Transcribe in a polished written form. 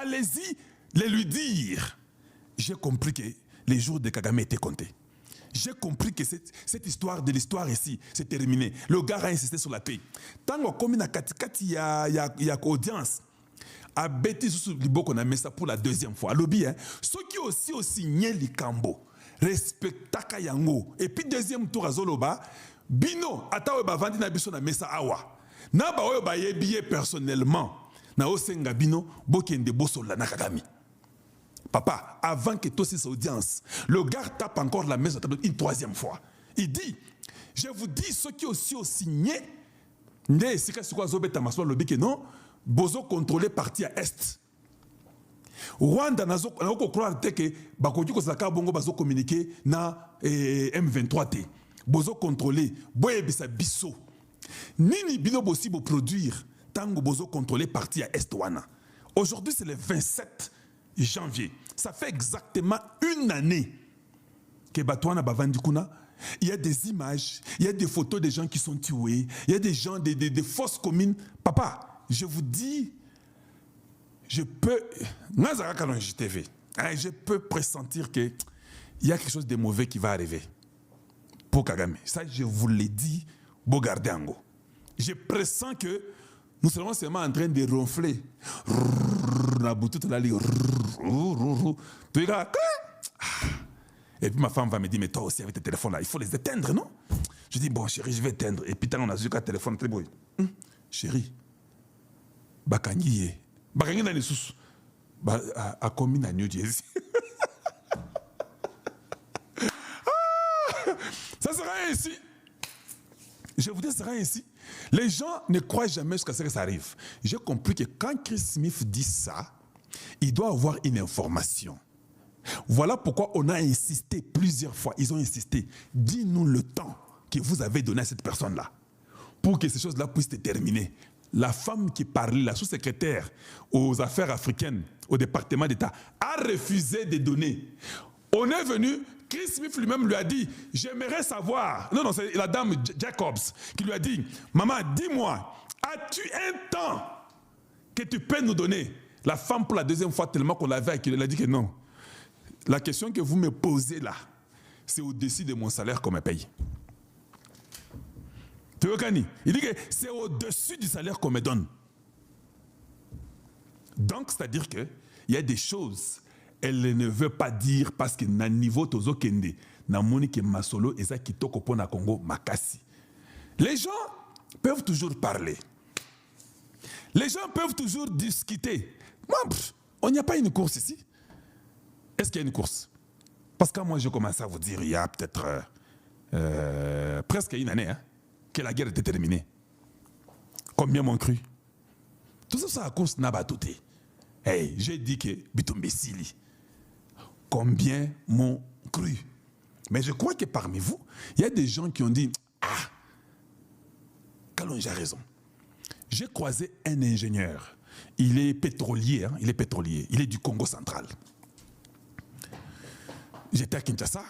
allez-y les lui dire. J'ai compris que les jours de Kagame étaient comptés. J'ai compris que cette histoire de l'histoire ici, c'est terminé. Le gars a insisté sur la paix. Tant qu'on a il y a audience. A bêté sur Liboko na messa pour la deuxième fois. Lobby, hein. Ceux qui aussi signé Likambo, respectaka yango. Et puis deuxième tour à Zoloba, Bino, atawe ba vandi na biso na messa awa. Na ba oyo ba yebiye personnellement. Na osenga Bino, bokende bosola na Kagame. Papa, avant que tous ces audiences, le gars tape encore la maison une troisième fois. Il dit, je vous dis, ceux qui aussi ont signé, non, bozo contrôler partie à Est. Rwanda n'a pas croire que Bakoki Kosaka Bongo bazo communiquer na M23 T. Bozo contrôler, boye bisa biso. Nini bino bossi bo produire tango bozo contrôler partie à Est wana. Aujourd'hui c'est le 27 janvier. Ça fait exactement une année que Batouana Bavandikuna, il y a des images, il y a des photos des gens qui sont tués, il y a des gens, des fausses communes. Papa, je vous dis, je peux pressentir qu'il y a quelque chose de mauvais qui va arriver pour Kagame. Ça, je vous l'ai dit, beau garder en go. Je pressens que nous serons seulement en train de ronfler. Et puis ma femme va me dire, mais toi aussi avec tes téléphones là, il faut les éteindre, non? Je dis, bon chérie, je vais éteindre. Et puis tant on a juste un téléphone très beau. Chérie, Bakangiye. Bakangiye dans les sous. A commis dans New Jersey. Ça sera ainsi. Je vous dis, ça sera ainsi. Les gens ne croient jamais jusqu'à ce que ça arrive. J'ai compris que quand Chris Smith dit ça, il doit avoir une information. Voilà pourquoi on a insisté plusieurs fois. Ils ont insisté. Dis-nous le temps que vous avez donné à cette personne-là pour que ces choses-là puissent se terminer. La femme qui parlait, la sous-secrétaire aux affaires africaines, au département d'État, a refusé de donner. On est venu, Chris Smith lui-même lui a dit, j'aimerais savoir. Non, c'est la dame Jacobs qui lui a dit, maman, dis-moi, as-tu un temps que tu peux nous donner? La femme, pour la deuxième fois, tellement qu'on l'avait acquis, elle a dit que non. La question que vous me posez là, c'est au-dessus de mon salaire qu'on me paye. Tu vois, Kani? Il dit que c'est au-dessus du salaire qu'on me donne. Donc, c'est-à-dire qu'il y a des choses, elle ne veut pas dire parce que na niveau tozo kende, na monique masolo et ça qui toko pona Congo makasi. Les gens peuvent toujours parler. Les gens peuvent toujours discuter. Moi, on n'y a pas une course ici. Est-ce qu'il y a une course? Parce que moi, je commence à vous dire, il y a peut-être presque une année que la guerre était terminée. Combien m'ont cru? Tout ça, c'est à cause n'a pas douté. Hey, j'ai dit que Bitumbe Sili. Combien m'ont cru? Mais je crois que parmi vous, il y a des gens qui ont dit, ah, Kalonji a raison. J'ai croisé un ingénieur. Il est pétrolier, il est du Congo central. J'étais à Kinshasa.